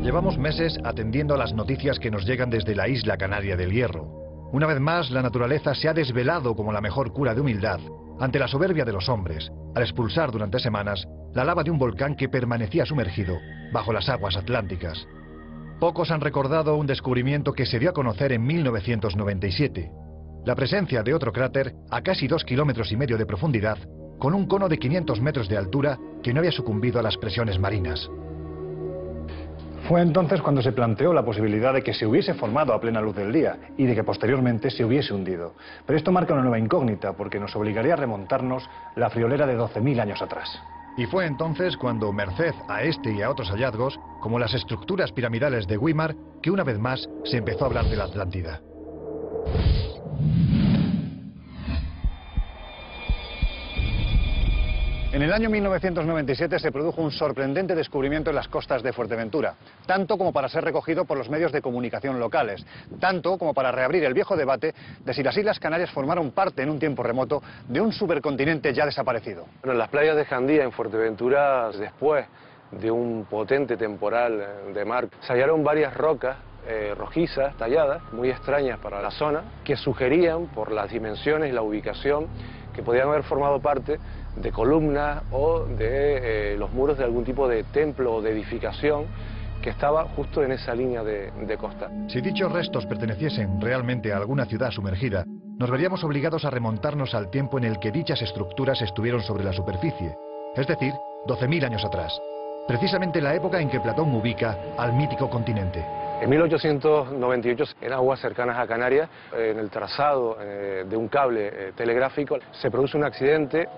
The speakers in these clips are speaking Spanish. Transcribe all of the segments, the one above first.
Llevamos meses atendiendo a las noticias que nos llegan desde la isla canaria del Hierro. Una vez más, la naturaleza se ha desvelado como la mejor cura de humildad ante la soberbia de los hombres, al expulsar durante semanas la lava de un volcán que permanecía sumergido bajo las aguas atlánticas. Pocos han recordado un descubrimiento que se dio a conocer en 1997. La presencia de otro cráter a casi 2,5 kilómetros de profundidad, con un cono de 500 metros de altura que no había sucumbido a las presiones marinas. Fue entonces cuando se planteó la posibilidad de que se hubiese formado a plena luz del día y de que posteriormente se hubiese hundido. Pero esto marca una nueva incógnita porque nos obligaría a remontarnos la friolera de 12.000 años atrás. Y fue entonces cuando, merced a este y a otros hallazgos, como las estructuras piramidales de Weimar, que una vez más se empezó a hablar de la Atlántida. En el año 1997 se produjo un sorprendente descubrimiento en las costas de Fuerteventura, tanto como para ser recogido por los medios de comunicación locales, tanto como para reabrir el viejo debate de si las Islas Canarias formaron parte en un tiempo remoto de un supercontinente ya desaparecido. Bueno, en las playas de Jandía, en Fuerteventura, después de un potente temporal de mar, se hallaron varias rocas rojizas, talladas, muy extrañas para la zona, que sugerían, por las dimensiones y la ubicación, que podían haber formado parte de columnas o de los muros de algún tipo de templo o de edificación que estaba justo en esa línea de costa. Si dichos restos perteneciesen realmente a alguna ciudad sumergida, nos veríamos obligados a remontarnos al tiempo en el que dichas estructuras estuvieron sobre la superficie, es decir, 12.000 años atrás, precisamente la época en que Platón ubica al mítico continente. En 1898, en aguas cercanas a Canarias, en el trazado de un cable telegráfico, se produce un accidente,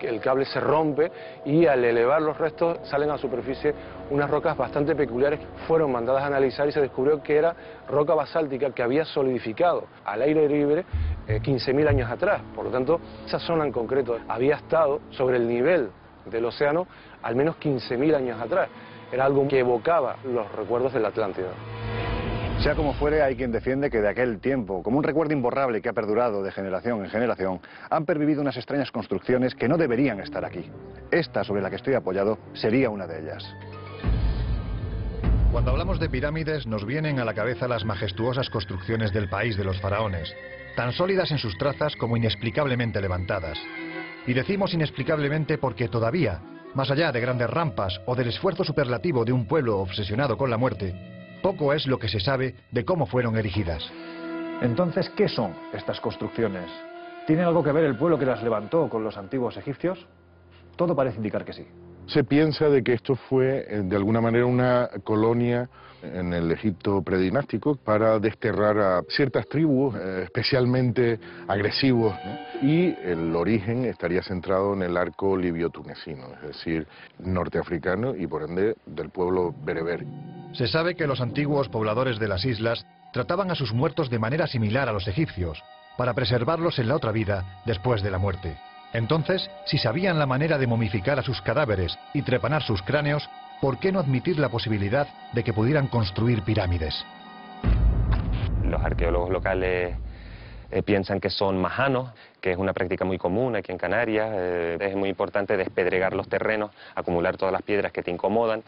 el cable se rompe y al elevar los restos salen a la superficie unas rocas bastante peculiares. Fueron mandadas a analizar y se descubrió que era roca basáltica que había solidificado al aire libre 15.000 años atrás. Por lo tanto, esa zona en concreto había estado sobre el nivel del océano al menos 15.000 años atrás. Era algo que evocaba los recuerdos de la Atlántida. Sea como fuere, hay quien defiende que de aquel tiempo, como un recuerdo imborrable que ha perdurado de generación en generación, han pervivido unas extrañas construcciones que no deberían estar aquí. Esta, sobre la que estoy apoyado, sería una de ellas. Cuando hablamos de pirámides, nos vienen a la cabeza las majestuosas construcciones del país de los faraones, tan sólidas en sus trazas como inexplicablemente levantadas. Y decimos inexplicablemente porque todavía, más allá de grandes rampas o del esfuerzo superlativo de un pueblo obsesionado con la muerte, poco es lo que se sabe de cómo fueron erigidas. Entonces, ¿qué son estas construcciones? ¿Tiene algo que ver el pueblo que las levantó con los antiguos egipcios? Todo parece indicar que sí. Se piensa de que esto fue, de alguna manera, una colonia en el Egipto predinástico para desterrar a ciertas tribus especialmente agresivos, ¿no? Y el origen estaría centrado en el arco libio-tunecino, es decir, norteafricano y por ende del pueblo bereber. Se sabe que los antiguos pobladores de las islas trataban a sus muertos de manera similar a los egipcios, para preservarlos en la otra vida después de la muerte. Entonces, si sabían la manera de momificar a sus cadáveres y trepanar sus cráneos, ¿por qué no admitir la posibilidad de que pudieran construir pirámides? Los arqueólogos locales piensan que son majanos, que es una práctica muy común aquí en Canarias. Es muy importante despedregar los terrenos, acumular todas las piedras que te incomodan,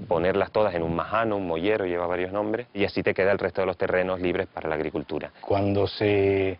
ponerlas todas en un majano, un mollero, lleva varios nombres, y así te queda el resto de los terrenos libres para la agricultura. Cuando se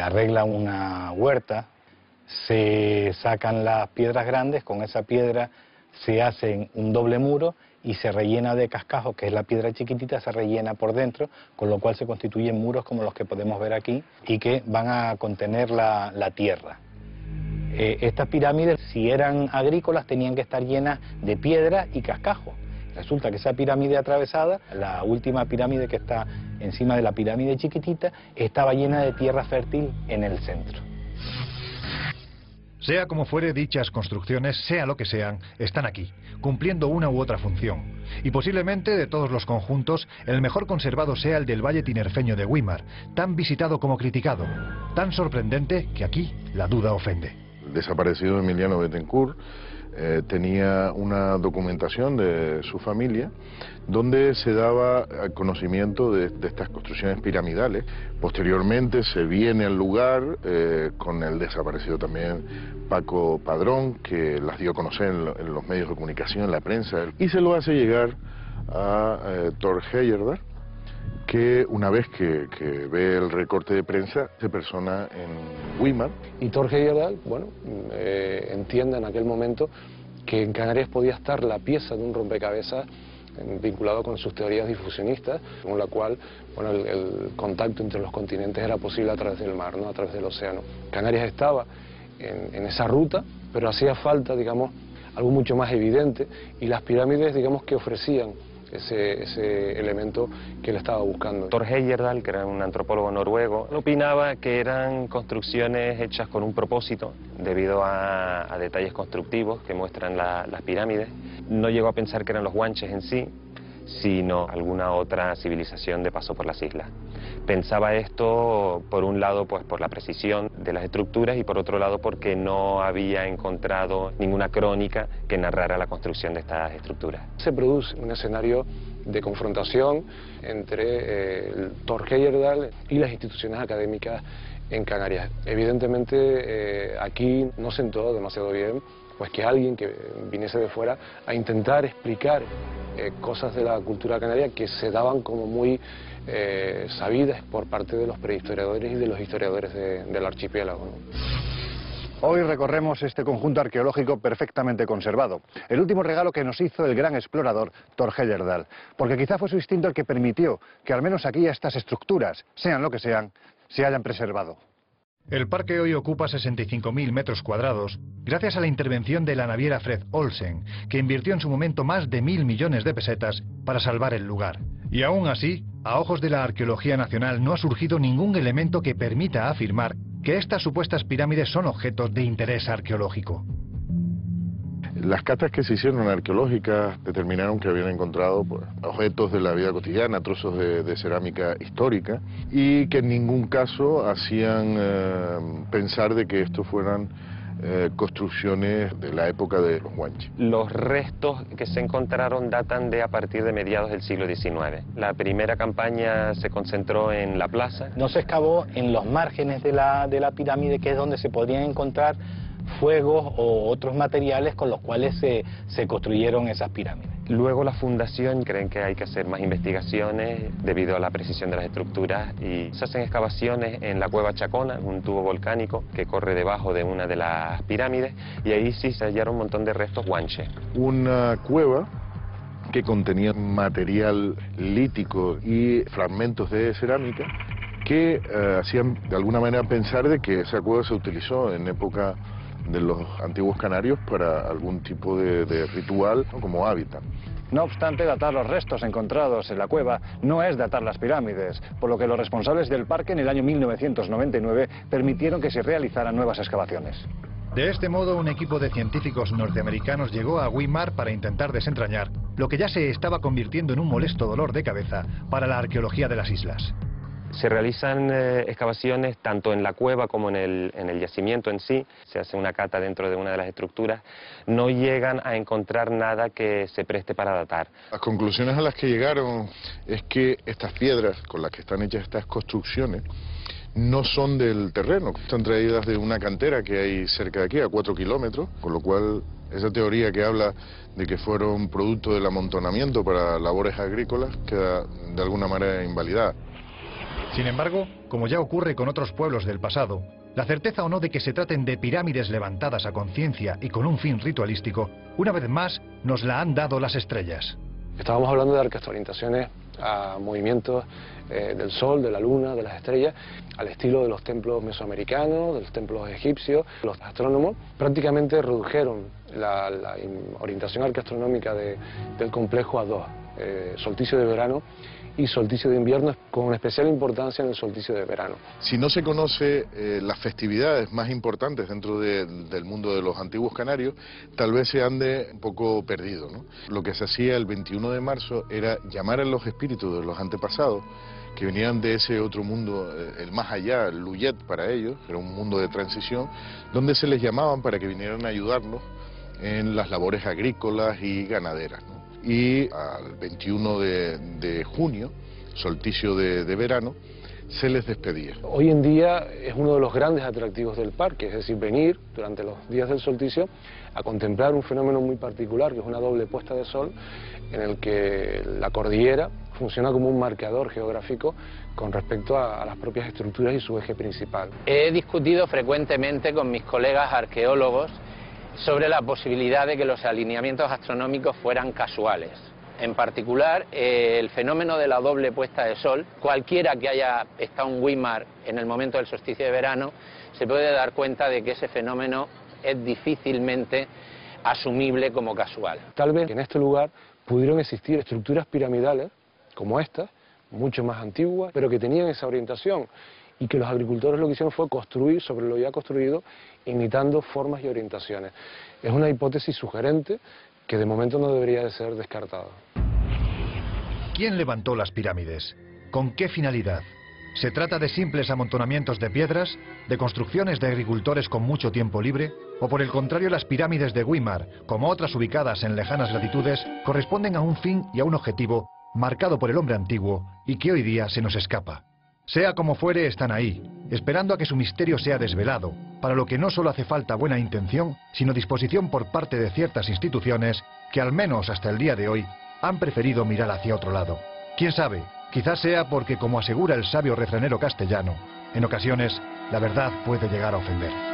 arregla una huerta, se sacan las piedras grandes, con esa piedra se hacen un doble muro y se rellena de cascajo, que es la piedra chiquitita, se rellena por dentro, con lo cual se constituyen muros como los que podemos ver aquí y que van a contener la tierra. Estas pirámides, si eran agrícolas, tenían que estar llenas de piedra y cascajo. Resulta que esa pirámide atravesada, la última pirámide que está encima de la pirámide chiquitita, estaba llena de tierra fértil en el centro. Sea como fuere, dichas construcciones, sea lo que sean, están aquí, cumpliendo una u otra función. Y posiblemente, de todos los conjuntos, el mejor conservado sea el del Valle Tinerfeño de Weimar, tan visitado como criticado, tan sorprendente que aquí la duda ofende. El desaparecido Emiliano Bettencourt tenía una documentación de su familia donde se daba conocimiento de estas construcciones piramidales. Posteriormente se viene al lugar con el desaparecido también Paco Padrón, que las dio a conocer en los medios de comunicación, en la prensa, y se lo hace llegar a Thor Heyerdahl, que una vez que ve el recorte de prensa se persona en Weimar. Y Thor Heyerdahl, bueno, entiende en aquel momento que en Canarias podía estar la pieza de un rompecabezas vinculado con sus teorías difusionistas, según la cual, bueno, el contacto entre los continentes era posible a través del mar, ¿no?, a través del océano. Canarias estaba en esa ruta, pero hacía falta, digamos, algo mucho más evidente, y las pirámides, digamos, que ofrecían ese elemento que él estaba buscando. Thor Heyerdahl, que era un antropólogo noruego, opinaba que eran construcciones hechas con un propósito, debido a detalles constructivos que muestran las pirámides. No llegó a pensar que eran los guanches en sí, sino alguna otra civilización de paso por las islas. Pensaba esto, por un lado, pues por la precisión de las estructuras, y por otro lado porque no había encontrado ninguna crónica que narrara la construcción de estas estructuras. Se produce un escenario de confrontación entre Thor Heyerdahl y las instituciones académicas en Canarias. Evidentemente aquí no sentó demasiado bien pues que alguien que viniese de fuera a intentar explicar cosas de la cultura canaria que se daban como muy sabidas por parte de los prehistoriadores y de los historiadores del archipiélago, ¿no? Hoy recorremos este conjunto arqueológico perfectamente conservado, el último regalo que nos hizo el gran explorador Thor Heyerdahl, porque quizá fue su instinto el que permitió que al menos aquí estas estructuras, sean lo que sean, se hayan preservado. El parque hoy ocupa 65.000 metros cuadrados gracias a la intervención de la naviera Fred Olsen, que invirtió en su momento más de 1.000 millones de pesetas para salvar el lugar. Y aún así, a ojos de la arqueología nacional no ha surgido ningún elemento que permita afirmar que estas supuestas pirámides son objetos de interés arqueológico. Las catas que se hicieron arqueológicas determinaron que habían encontrado pues, objetos de la vida cotidiana, trozos de cerámica histórica, y que en ningún caso hacían pensar de que estos fueran construcciones de la época de los guanches. Los restos que se encontraron datan de a partir de mediados del siglo XIX. La primera campaña se concentró en la plaza. No se excavó en los márgenes de la pirámide, que es donde se podrían encontrar fuegos o otros materiales con los cuales se construyeron esas pirámides. Luego la fundación creen que hay que hacer más investigaciones debido a la precisión de las estructuras, y se hacen excavaciones en la cueva Chacona, un tubo volcánico que corre debajo de una de las pirámides, y ahí sí se hallaron un montón de restos guanches. Una cueva que contenía material lítico y fragmentos de cerámica que hacían de alguna manera pensar de que esa cueva se utilizó en época de los antiguos canarios para algún tipo de ritual, ¿no?, como hábitat. No obstante, datar los restos encontrados en la cueva no es datar las pirámides, por lo que los responsables del parque en el año 1999 permitieron que se realizaran nuevas excavaciones. De este modo, un equipo de científicos norteamericanos llegó a Weimar para intentar desentrañar lo que ya se estaba convirtiendo en un molesto dolor de cabeza para la arqueología de las islas. Se realizan excavaciones tanto en la cueva como en el yacimiento en sí. Se hace una cata dentro de una de las estructuras. No llegan a encontrar nada que se preste para datar. Las conclusiones a las que llegaron es que estas piedras con las que están hechas estas construcciones no son del terreno. Están traídas de una cantera que hay cerca de aquí, a 4 kilómetros, con lo cual esa teoría que habla de que fueron producto del amontonamiento para labores agrícolas queda de alguna manera invalidada. Sin embargo, como ya ocurre con otros pueblos del pasado, la certeza o no de que se traten de pirámides levantadas a conciencia y con un fin ritualístico, una vez más nos la han dado las estrellas. Estábamos hablando de arqueoorientaciones a movimientos del sol, de la luna, de las estrellas, al estilo de los templos mesoamericanos, de los templos egipcios. Los astrónomos prácticamente redujeron la orientación arqueoastronómica del complejo a dos, solsticio de verano y solsticio de invierno, con especial importancia en el solsticio de verano. Si no se conoce las festividades más importantes dentro del mundo de los antiguos canarios, tal vez se ande un poco perdido, ¿no? Lo que se hacía el 21 de marzo era llamar a los espíritus de los antepasados que venían de ese otro mundo, el más allá, el Luyet para ellos, era un mundo de transición, donde se les llamaban para que vinieran a ayudarnos en las labores agrícolas y ganaderas, ¿no? Y al 21 de junio, solsticio de verano, se les despedía. Hoy en día es uno de los grandes atractivos del parque, es decir, venir durante los días del solsticio a contemplar un fenómeno muy particular, que es una doble puesta de sol, en el que la cordillera funciona como un marcador geográfico con respecto a las propias estructuras y su eje principal. He discutido frecuentemente con mis colegas arqueólogos sobre la posibilidad de que los alineamientos astronómicos fueran casuales. En particular, el fenómeno de la doble puesta de sol, cualquiera que haya estado en Weimar en el momento del solsticio de verano, se puede dar cuenta de que ese fenómeno es difícilmente asumible como casual. Tal vez en este lugar pudieron existir estructuras piramidales como estas, mucho más antiguas, pero que tenían esa orientación, y que los agricultores lo que hicieron fue construir sobre lo ya construido, imitando formas y orientaciones. Es una hipótesis sugerente que de momento no debería de ser descartada. ¿Quién levantó las pirámides? ¿Con qué finalidad? ¿Se trata de simples amontonamientos de piedras, de construcciones de agricultores con mucho tiempo libre? ¿O por el contrario, las pirámides de Weimar, como otras ubicadas en lejanas latitudes, corresponden a un fin y a un objetivo marcado por el hombre antiguo y que hoy día se nos escapa? Sea como fuere, están ahí, esperando a que su misterio sea desvelado, para lo que no solo hace falta buena intención, sino disposición por parte de ciertas instituciones que, al menos hasta el día de hoy, han preferido mirar hacia otro lado. ¿Quién sabe? Quizás sea porque, como asegura el sabio refranero castellano, en ocasiones la verdad puede llegar a ofender.